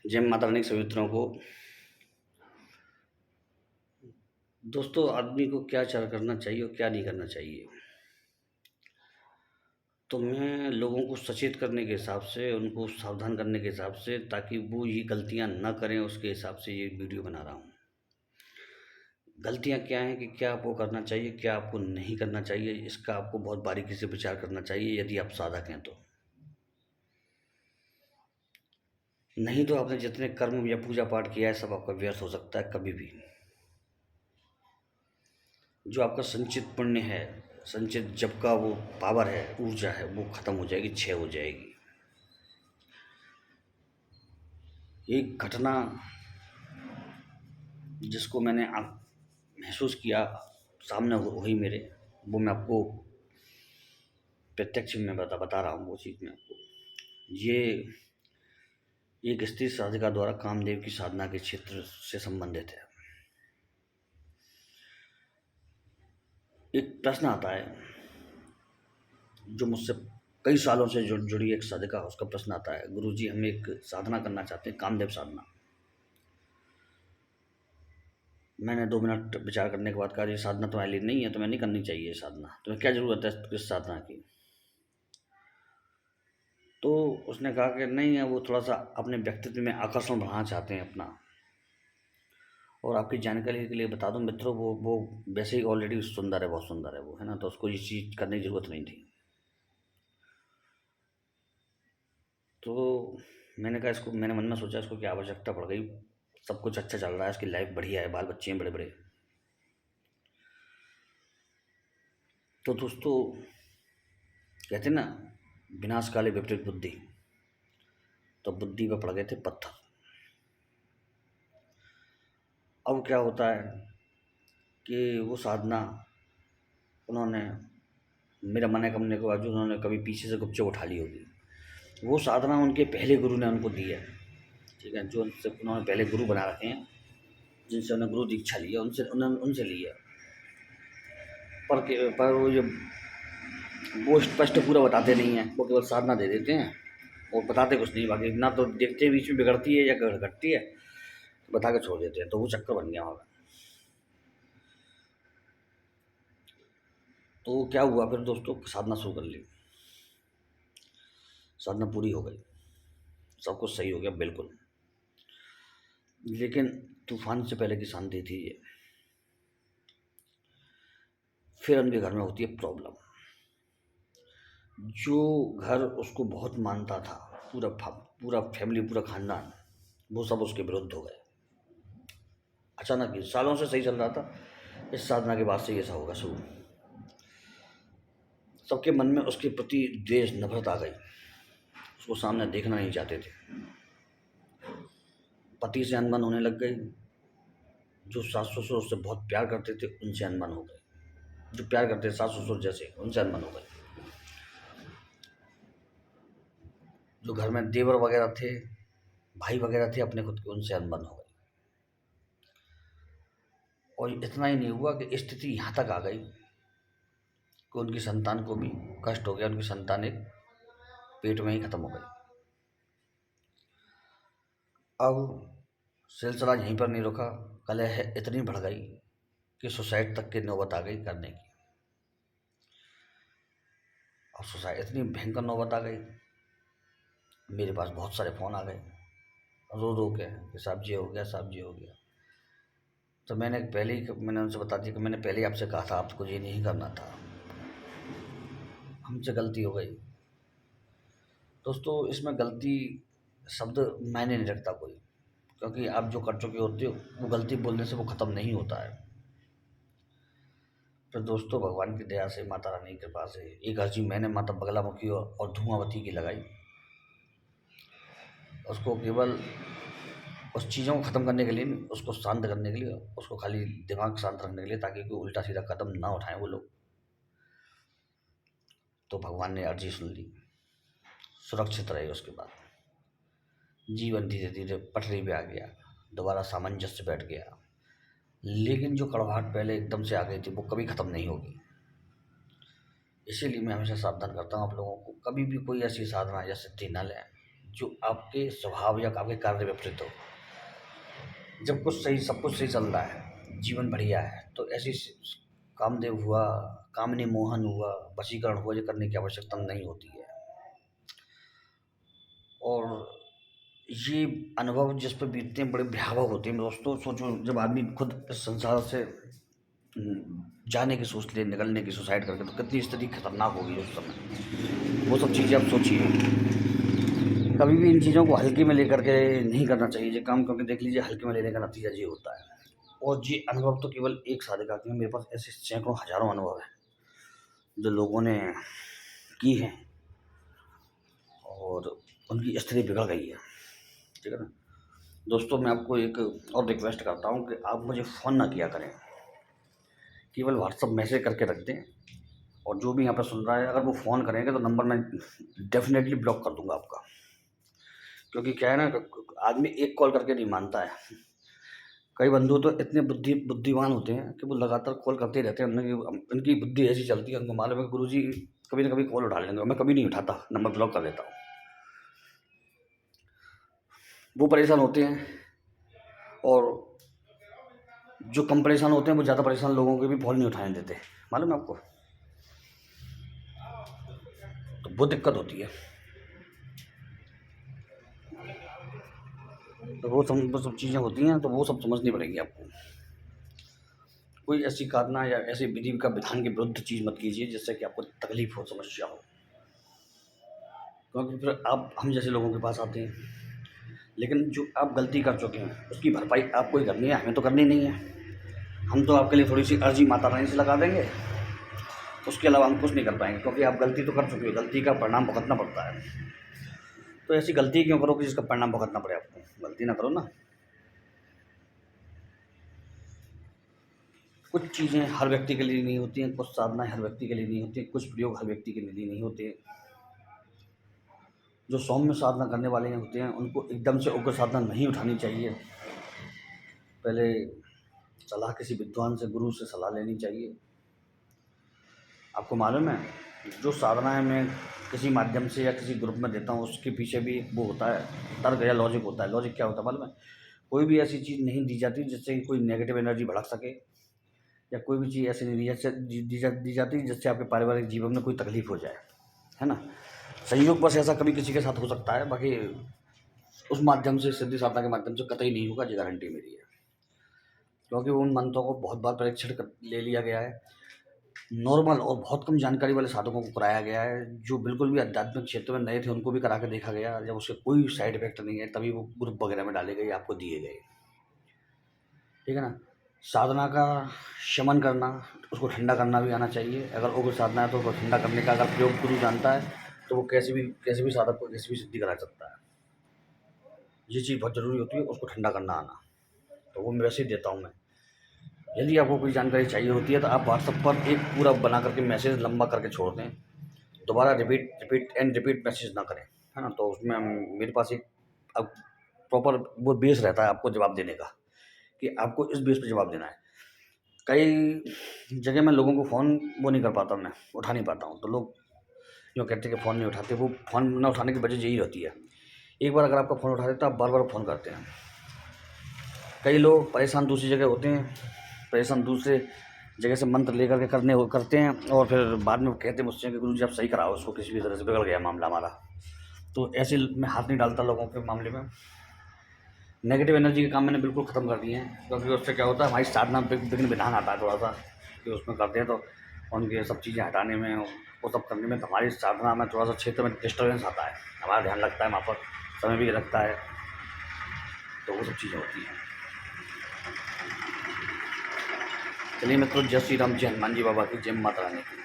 जय माता रानी के सभी मित्रों को। दोस्तों, आदमी को क्या करना चाहिए और क्या नहीं करना चाहिए, तो मैं लोगों को सचेत करने के हिसाब से, उनको सावधान करने के हिसाब से, ताकि वो ये गलतियां ना करें, उसके हिसाब से ये वीडियो बना रहा हूँ। गलतियां क्या हैं कि क्या आपको करना चाहिए, क्या आपको नहीं करना चाहिए, इसका आपको बहुत बारीकी से विचार करना चाहिए यदि आप साधक हैं तो। नहीं तो आपने जितने कर्म या पूजा पाठ किया है सब आपका व्यर्थ हो सकता है कभी भी। जो आपका संचित पुण्य है, संचित जप का वो पावर है, ऊर्जा है, वो खत्म हो जाएगी, क्षय हो जाएगी। एक घटना जिसको मैंने महसूस किया, सामने हुई मेरे, वो मैं आपको प्रत्यक्ष में बता रहा हूँ। वो चीज़ मैं आपको, ये एक स्त्री साधिका द्वारा कामदेव की साधना के क्षेत्र से संबंधित है। एक प्रश्न आता है जो मुझसे कई सालों से जुड़ी एक साधिका, उसका प्रश्न आता है, गुरुजी हम एक साधना करना चाहते हैं, कामदेव साधना। मैंने 2 मिनट विचार करने के बाद कहा, ये साधना तुम्हारे लिए नहीं है, तुम्हें नहीं करनी चाहिए ये साधना, तुम्हें क्या ज़रूरत है इस साधना की। तो उसने कहा कि नहीं है, वो थोड़ा सा अपने व्यक्तित्व में आकर्षण बढ़ाना चाहते हैं अपना। और आपकी जानकारी के लिए बता दूं मित्रों, वो वैसे ही ऑलरेडी सुंदर है, बहुत सुंदर है वो, है ना, तो उसको ये चीज़ करने की ज़रूरत नहीं थी। तो मैंने कहा, इसको मैंने मन में सोचा इसको क्या आवश्यकता पड़ गई, सब कुछ अच्छा चल रहा है, इसकी लाइफ बढ़िया है, बाल बच्चे हैं बड़े बड़े। तो दोस्तों, कहते ना, विनाश काले विपरीत बुद्धि, तो बुद्धि पर पड़ गए थे पत्थर। अब क्या होता है कि वो साधना उन्होंने, मेरा मना करने के बावजूद उन्होंने कभी पीछे से गुपचुप उठा ली होगी। वो साधना उनके पहले गुरु ने उनको दी है, ठीक है, जो उनसे उन्होंने पहले गुरु बना रखे हैं, जिनसे उन्होंने गुरु दीक्षा ली है, उनसे ली है। पर वो स्पष्ट पूरा बताते नहीं हैं, वो केवल साधना दे देते हैं और बताते कुछ नहीं। बाकी ना तो देखते बीच में बिगड़ती है या घटती है, बता के छोड़ देते हैं, तो वो चक्कर बन गया वहाँ। तो क्या हुआ फिर दोस्तों, साधना शुरू कर ली, साधना पूरी हो गई, सब कुछ सही हो गया बिल्कुल। लेकिन तूफान से पहले की शांति थी ये। फिर उनके घर में होती है प्रॉब्लम। जो घर उसको बहुत मानता था, पूरा फैमिली, पूरा खानदान, वो सब उसके विरुद्ध हो गए। अचानक ही, सालों से सही चल रहा था, इस साधना के बाद से ये सब होगा शुरू। सबके मन में उसके प्रति द्वेष, नफरत आ गई, उसको सामने देखना नहीं चाहते थे। पति से अनबन होने लग गई, जो सास ससुर उससे बहुत प्यार करते थे उनसे अनबन हो गए, जो प्यार करते थे सास ससुर जैसे, उनसे अनबन हो गई। जो घर में देवर वगैरह थे, भाई वगैरह थे अपने खुद के, उनसे अनबन हो गई। और इतना ही नहीं हुआ कि स्थिति यहाँ तक आ गई कि उनकी संतान को भी कष्ट हो गया, उनकी संतान एक पेट में ही खत्म हो गई। अब सिलसिला यहीं पर नहीं रुका, कलह इतनी बढ़ गई कि सुसाइड तक की नौबत आ गई करने की। और सुसाइड इतनी भयंकर नौबत आ गई, मेरे पास बहुत सारे फ़ोन आ गए रो रो के कि साहब जी हो गया, साहब जी हो गया। तो मैंने उनसे बता दिया कि मैंने पहले ही आपसे कहा था, आपको ये नहीं करना था, हमसे गलती हो गई। दोस्तों, इसमें गलती शब्द मायने नहीं रखता कोई, क्योंकि आप जो कर चुके होते हो, वो गलती बोलने से वो ख़त्म नहीं होता है। फिर दोस्तों, भगवान की दया से, माता रानी की कृपा से, एक अर्जी मैंने माता बगलामुखी और धुआंवती की लगाई। उसको केवल उस चीज़ों को ख़त्म करने के लिए नहीं, उसको शांत करने के लिए, उसको खाली दिमाग शांत रखने के लिए, ताकि कोई उल्टा सीधा कदम ना उठाएं वो लोग। तो भगवान ने अर्जी सुन ली, सुरक्षित रहे। उसके बाद जीवन धीरे धीरे पटरी पे आ गया, दोबारा सामंजस्य बैठ गया। लेकिन जो कड़वाहट पहले एकदम से आ गई थी, वो कभी ख़त्म नहीं होगी। इसीलिए मैं हमेशा सावधान करता हूँ आप लोगों को, कभी भी कोई ऐसी साधना या सिद्धि न लें जो आपके स्वभाव या आपके कार्य विपरीत हो। जब कुछ सही, सब कुछ सही चल रहा है, जीवन बढ़िया है, तो ऐसी कामदेव हुआ, कामिनी मोहन हुआ, वशीकरण हुआ, ये करने की आवश्यकता नहीं होती है। और ये अनुभव जिस पर बीतते हैं बड़े भयावह होते हैं दोस्तों। सोचो, जब आदमी खुद इस संसार से जाने की सोच ले, निकलने की, सुसाइड करके, तो कितनी स्थिति खतरनाक होगी उस समय। वो सब चीज़ें आप सोचिए। कभी भी इन चीज़ों को हल्के में लेकर के नहीं करना चाहिए ये काम, क्योंकि देख लीजिए हल्के में लेने का नतीजा ये होता है। और ये अनुभव तो केवल एक साझा करते हैं, मेरे पास ऐसे सैकड़ों हज़ारों अनुभव हैं जो लोगों ने की हैं और उनकी स्थिति बिगड़ गई है। ठीक है ना दोस्तों, मैं आपको एक और रिक्वेस्ट करता हूँ कि आप मुझे फ़ोन ना किया करें, केवल व्हाट्सअप मैसेज करके रख दें। और जो भी यहाँ पर सुन रहा है, अगर वो फ़ोन करेंगे तो नंबर मैं डेफिनेटली ब्लॉक कर दूंगा आपका। क्योंकि क्या है ना, आदमी एक कॉल करके नहीं मानता है। कई बंधु तो इतने बुद्धिमान होते हैं कि वो लगातार कॉल करते ही रहते हैं। उनकी बुद्धि ऐसी चलती है, उनको मालूम है कि गुरुजी कभी ना कभी कॉल उठा लेंगे। मैं कभी नहीं उठाता, नंबर ब्लॉक कर देता हूँ। वो परेशान होते हैं, और जो कम परेशान होते हैं वो ज़्यादा परेशान लोगों के भी कॉल नहीं उठाने देते, मालूम है आपको। तो वो दिक्कत होती है। तो वो सब चीज़ें होती हैं, तो वो सब समझनी पड़ेगी आपको। कोई ऐसी साधना या ऐसे विधि का विधान के विरुद्ध चीज़ मत कीजिए जिससे कि आपको तकलीफ हो, समस्या हो। क्योंकि फिर आप हम जैसे लोगों के पास आते हैं, लेकिन जो आप गलती कर चुके हैं उसकी भरपाई आपको ही करनी है, हमें तो करनी नहीं है। हम तो आपके लिए थोड़ी सी अर्जी माता रानी से लगा देंगे, उसके अलावा हम कुछ नहीं कर पाएंगे, क्योंकि आप गलती तो कर चुके हो, गलती का परिणाम भुगतना पड़ता है। तो ऐसी गलती क्यों करो कि जिसका परिणाम भुगतना पड़े आपको? गलती ना करो ना। कुछ चीज़ें हर व्यक्ति के लिए नहीं होती हैं, कुछ साधनाएँ हर व्यक्ति के लिए नहीं होती हैं, कुछ प्रयोग हर व्यक्ति के लिए नहीं होते। जो सौम्य साधना करने वाले होते हैं उनको एकदम से उग्र साधना नहीं उठानी चाहिए। पहले सलाह किसी विद्वान से, गुरु से सलाह लेनी चाहिए। आपको मालूम है, जो साधनाएँ मैं किसी माध्यम से या किसी ग्रुप में देता हूँ उसके पीछे भी वो होता है, तर्क या लॉजिक होता है। लॉजिक क्या होता है मालूम है? कोई भी ऐसी चीज़ नहीं दी जाती जिससे कि कोई नेगेटिव एनर्जी भड़क सके, या कोई भी चीज़ ऐसी नहीं दी जाती जिससे आपके पारिवारिक जीवन में कोई तकलीफ हो जाए, है ना। संयोगवश ऐसा कभी किसी के साथ हो सकता है, बाकी उस माध्यम से, सिद्धि साधना के माध्यम से कतई नहीं होगा, ये गारंटी मेरी है। क्योंकि उन मंत्रों को बहुत बार परीक्षण ले लिया गया है, नॉर्मल और बहुत कम जानकारी वाले साधकों को कराया गया है, जो बिल्कुल भी आध्यात्मिक क्षेत्र में नए थे उनको भी करा के देखा गया। जब उसके कोई साइड इफेक्ट नहीं है तभी वो ग्रुप वगैरह में डाले गए, आपको दिए गए। ठीक है ना। साधना का शमन करना, उसको ठंडा करना भी आना चाहिए। अगर उग्र साधना है तो उसको ठंडा करने का अगर प्रयोग गुरु जानता है तो वो कैसे भी साधक को कैसी भी सिद्धि करा सकता है। ये चीज़ बहुत ज़रूरी होती है, उसको ठंडा करना आना। तो वो मैं वैसे ही देता हूँ मैं। यदि आपको कोई जानकारी चाहिए होती है तो आप व्हाट्सएप पर एक पूरा बना करके मैसेज लंबा करके छोड़ दें, दोबारा रिपीट मैसेज ना करें, है ना। तो उसमें मेरे पास एक अब प्रॉपर वो बेस रहता है आपको जवाब देने का, कि आपको इस बेस पे जवाब देना है। कई जगह मैं लोगों को फ़ोन वो नहीं कर पाता, मैं उठा नहीं पाता हूँ, तो लोग यूँ कहते हैं कि फ़ोन नहीं उठाते। वो फ़ोन ना उठाने की वजह यही होती है, एक बार अगर आपका फ़ोन उठा देते तो आप बार-बार फ़ोन करते हैं। कई लोग परेशान दूसरी जगह होते हैं, परेशान दूसरे जगह से मंत्र लेकर के करते हैं, और फिर बाद में कहते हैं मुझसे कि गुरुजी आप सही कराओ उसको, किसी भी तरह से बिगड़ गया मामला हमारा। तो ऐसे मैं हाथ नहीं डालता लोगों के मामले में। नेगेटिव एनर्जी के काम मैंने बिल्कुल ख़त्म कर दिए हैं, क्योंकि उससे क्या होता है, हमारी साधना विघ्न विधान आता है थोड़ा सा, कि उसमें करते हैं तो उनके सब चीज़ें हटाने में, वो सब करने में, तो हमारी साधना में थोड़ा सा क्षेत्र में डिस्टर्बेंस आता है, हमारा ध्यान लगता है वहाँ पर, समय भी लगता है, तो वो सब चीज़ें होती हैं। चलिए मित्रों, जय श्री राम, जय हनुमान जी बाबा की, जय माता रानी की।